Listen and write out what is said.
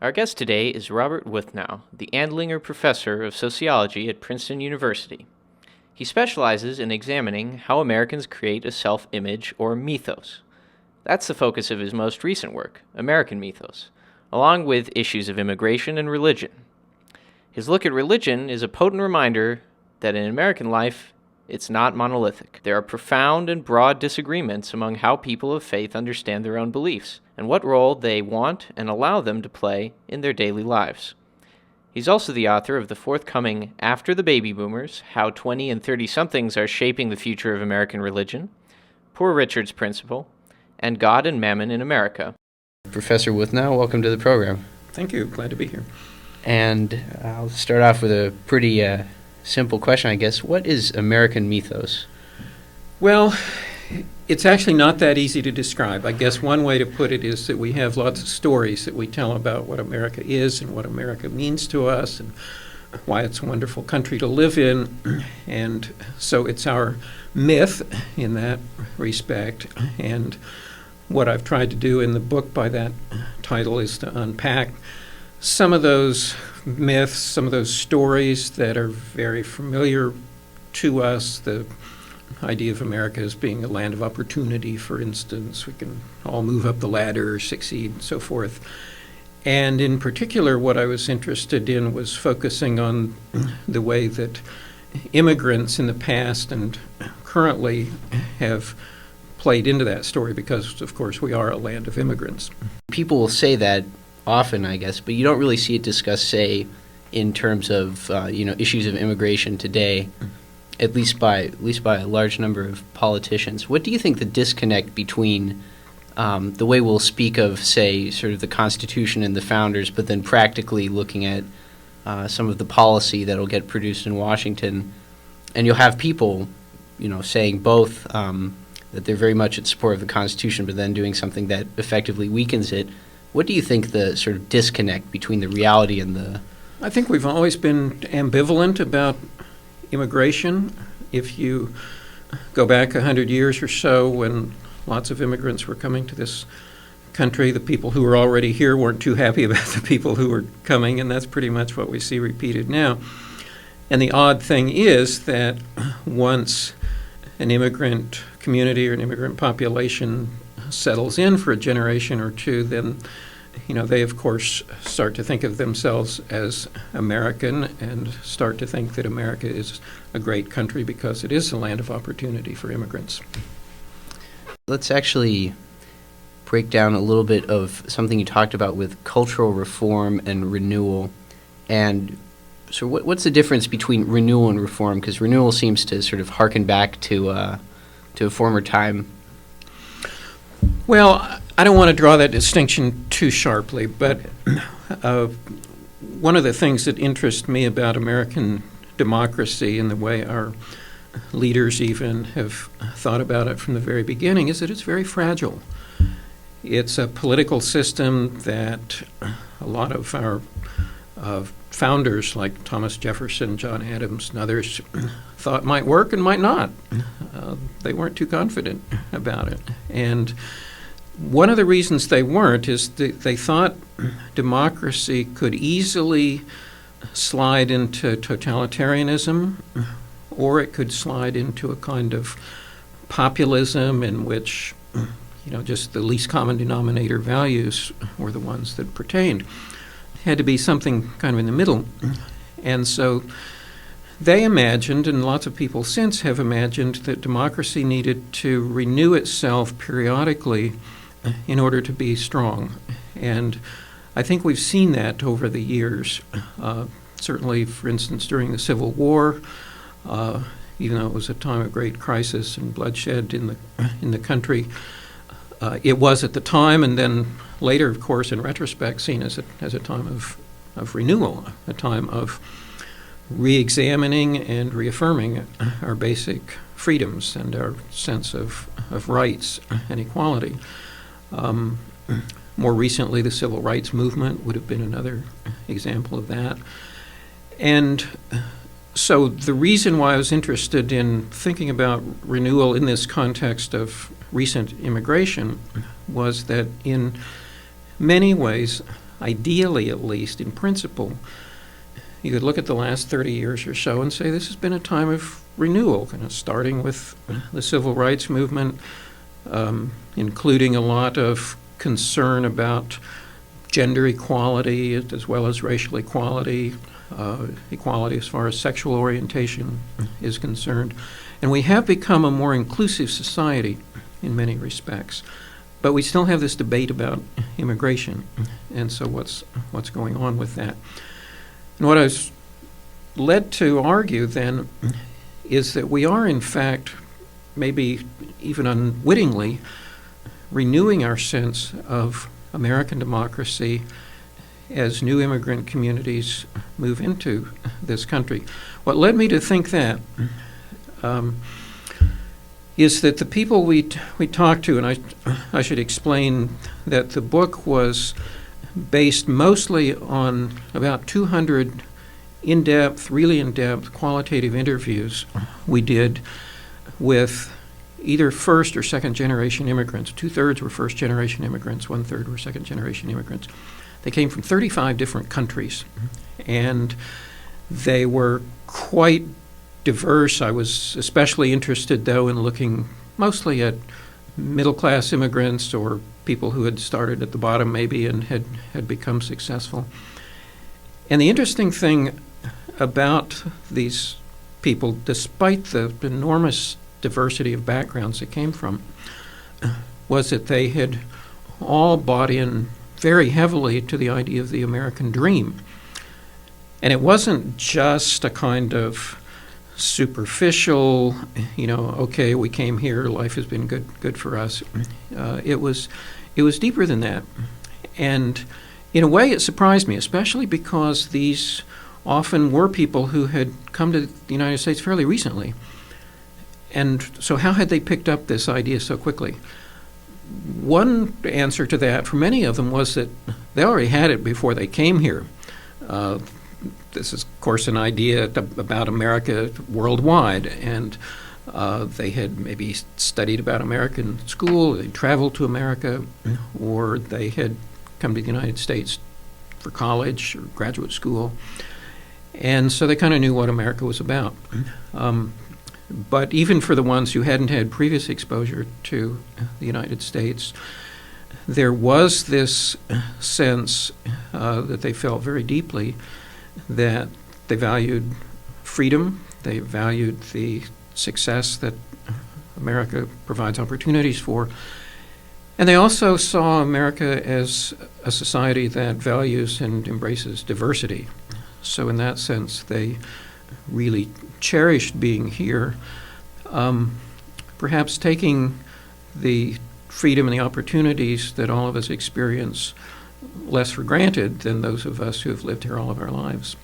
Our guest today is Robert Wuthnow, the Andlinger Professor of Sociology at Princeton University. He specializes in examining how Americans create a self-image or mythos. That's the focus of his most recent work, American Mythos, along with issues of immigration and religion. His look at religion is a potent reminder that in American life, it's not monolithic. There are profound and broad disagreements among how people of faith understand their own beliefs and what role they want and allow them to play in their daily lives. He's also the author of the forthcoming After the Baby Boomers, How 20 and 30-somethings Are Shaping the Future of American Religion, Poor Richard's Principle, and God and Mammon in America. Professor Wuthnow, welcome to the program. Thank you. Glad to be here. And I'll start off with a pretty simple question, I guess. What is American mythos? Well, it's actually not that easy to describe. I guess one way to put it is that we have lots of stories that we tell about what America is and what America means to us and why it's a wonderful country to live in. And so it's our myth in that respect. And what I've tried to do in the book by that title is to unpack some of those myths, some of those stories that are very familiar to us. The idea of America as being a land of opportunity, for instance. We can all move up the ladder, succeed, and so forth. And in particular, what I was interested in was focusing on the way that immigrants in the past and currently have played into that story because, of course, we are a land of immigrants. People will say that often, I guess, but you don't really see it discussed, say, in terms of issues of immigration today, at least by a large number of politicians. What do you think the disconnect between the way we'll speak of, say, sort of the Constitution and the founders, but then practically looking at some of the policy that'll get produced in Washington, and you'll have people, saying both that they're very much in support of the Constitution, but then doing something that effectively weakens it. What do you think the sort of disconnect between the reality and the... I think we've always been ambivalent about immigration. If you go back 100 years or so when lots of immigrants were coming to this country, the people who were already here weren't too happy about the people who were coming, and that's pretty much what we see repeated now. And the odd thing is that once an immigrant community or an immigrant population settles in for a generation or two, then they, of course, start to think of themselves as American and start to think that America is a great country because it is a land of opportunity for immigrants. Let's actually break down a little bit of something you talked about with cultural reform and renewal. And so what's the difference between renewal and reform? Because renewal seems to sort of harken back to a former time. Well, I don't want to draw that distinction too sharply, but one of the things that interests me about American democracy and the way our leaders even have thought about it from the very beginning is that it's very fragile. It's a political system that a lot of our founders like Thomas Jefferson, John Adams, and others thought might work and might not. They weren't too confident about it. And one of the reasons they weren't is that they thought democracy could easily slide into totalitarianism, or it could slide into a kind of populism in which, just the least common denominator values were the ones that pertained. It had to be something kind of in the middle. And so they imagined, and lots of people since have imagined, that democracy needed to renew itself periodically in order to be strong. And I think we've seen that over the years. Certainly, for instance, during the Civil War, even though it was a time of great crisis and bloodshed in the country, it was at the time, and then later, of course, in retrospect, seen as a time of renewal, a time of re-examining and reaffirming our basic freedoms and our sense of rights and equality. More recently, the Civil Rights Movement would have been another example of that. And so the reason why I was interested in thinking about renewal in this context of recent immigration was that in many ways ideally at least, in principle, you could look at the last 30 years or so and say this has been a time of renewal, kind of starting with the civil rights movement, including a lot of concern about gender equality as well as racial equality, equality as far as sexual orientation is concerned. And we have become a more inclusive society in many respects. But we still have this debate about immigration, and so what's going on with that? And what I was led to argue then is that we are, in fact, maybe even unwittingly, renewing our sense of American democracy as new immigrant communities move into this country. What led me to think that is that the people we talked to, and I should explain that the book was based mostly on about 200 really in-depth qualitative interviews we did with either first or second generation immigrants. 2/3 were first generation immigrants, 1/3 were second generation immigrants. They came from 35 different countries, and they were quite diverse. I was especially interested, though, in looking mostly at middle-class immigrants or people who had started at the bottom maybe and had become successful. And the interesting thing about these people, despite the enormous diversity of backgrounds they came from, was that they had all bought in very heavily to the idea of the American dream. And it wasn't just a kind of superficial, okay, we came here, life has been good for us. It was deeper than that. And in a way it surprised me, especially because these often were people who had come to the United States fairly recently. And so how had they picked up this idea so quickly? One answer to that for many of them was that they already had it before they came here. This is, of course, an idea about America worldwide, and they had maybe studied about America in school, they traveled to America, or they had come to the United States for college or graduate school, and so they kind of knew what America was about. But even for the ones who hadn't had previous exposure to the United States, there was this sense that they felt very deeply that they valued freedom, they valued the success that America provides opportunities for, and they also saw America as a society that values and embraces diversity. So in that sense, they really cherished being here, perhaps taking the freedom and the opportunities that all of us experience less for granted than those of us who have lived here all of our lives.